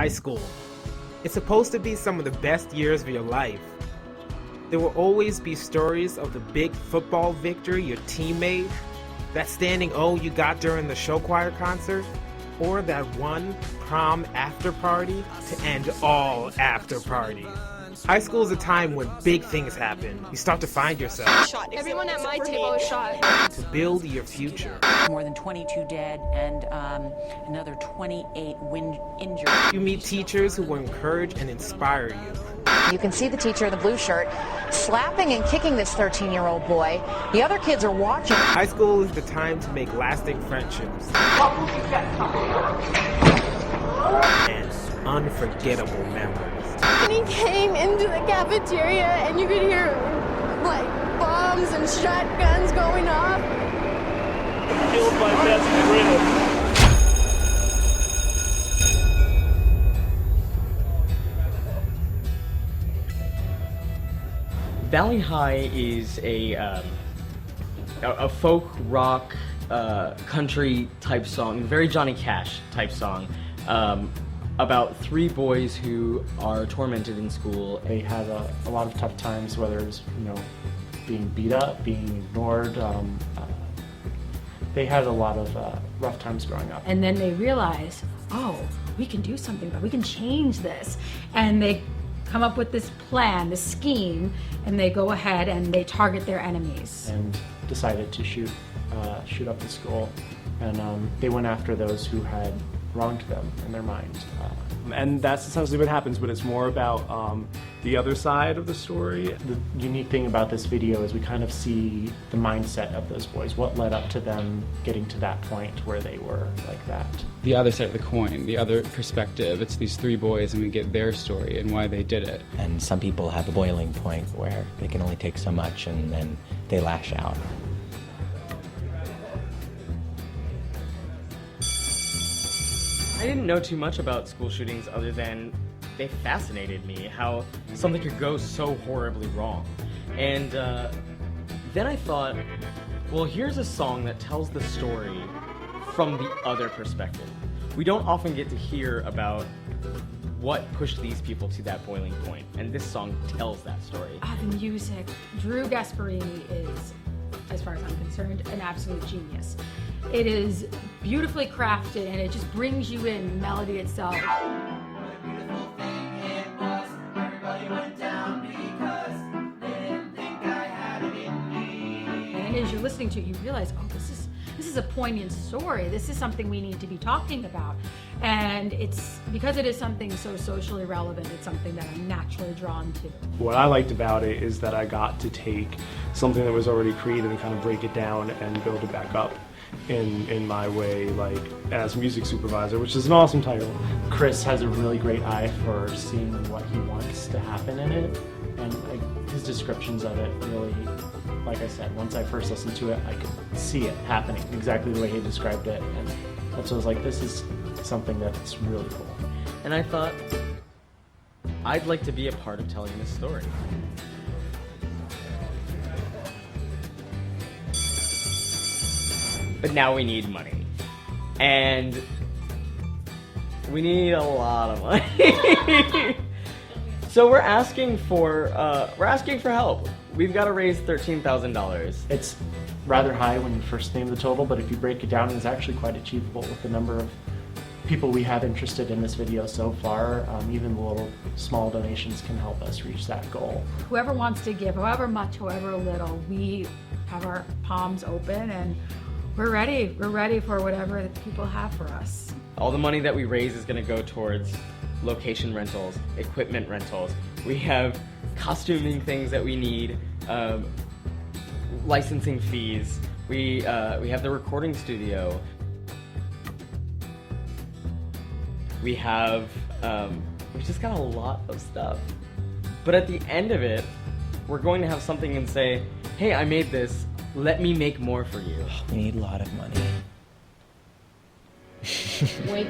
high school. It's supposed to be some of the best years of your life. There will always be stories of the big football victory your team made, that standing O you got during the show choir concert, or that one prom after party to end all after parties. High school is a time when big things happen. You start to find yourself. Everyone at my table is shot. To build your future. More than 22 dead and another 28 injured. You meet teachers who will encourage and inspire you. You can see the teacher in the blue shirt slapping and kicking this 13-year-old boy. The other kids are watching. High school is the time to make lasting friendships. And unforgettable memories. And he came into the cafeteria and you could hear like bombs and shotguns going off. Killed my best friend. Valley High is a folk rock country type song, very Johnny Cash type song, about three boys who are tormented in school. They had a lot of tough times, whether it's being beat up, being ignored. They had a lot of rough times growing up. And then they realize, oh, we can do something, but we can change this. And they come up with this plan, this scheme, and they go ahead and they target their enemies. And decided to shoot up the school. And they went after those who had wronged them in their mind. And that's essentially what happens, but it's more about the other side of the story. The unique thing about this video is we kind of see the mindset of those boys, what led up to them getting to that point where they were like that. The other side of the coin, the other perspective, it's these three boys and we get their story and why they did it. And some people have a boiling point where they can only take so much and then they lash out. I didn't know too much about school shootings other than they fascinated me, how something could go so horribly wrong. And then I thought, well, here's a song that tells the story from the other perspective. We don't often get to hear about what pushed these people to that boiling point, and this song tells that story. The music. Drew Gasparini is, as far as I'm concerned, an absolute genius. It is beautifully crafted and it just brings you in, the melody itself. And as you're listening to it, you realize, oh, this is a poignant story. This is something we need to be talking about. And it's because it is something so socially relevant, it's something that I'm naturally drawn to. What I liked about it is that I got to take something that was already created and kind of break it down and build it back up in my way, like as music supervisor, which is an awesome title. Chris has a really great eye for seeing what he wants to happen in it, and his descriptions of it really, like I said, once I first listened to it, I could see it happening exactly the way he described it, and that's what I was like, this is something that's really cool. And I thought, I'd like to be a part of telling this story. But now we need money. And we need a lot of money. So we're asking for help. We've got to raise $13,000. It's rather high when you first name the total, but if you break it down, it's actually quite achievable with the number of people we have interested in this video so far. Even the little small donations can help us reach that goal. Whoever wants to give, however much, however little, we have our palms open and we're ready. We're ready for whatever the people have for us. All the money that we raise is going to go towards location rentals, equipment rentals. We have costuming things that we need, licensing fees. We have the recording studio. We have, we've just got a lot of stuff. But at the end of it, we're going to have something and say, hey, I made this. Let me make more for you. We need a lot of money. Wait.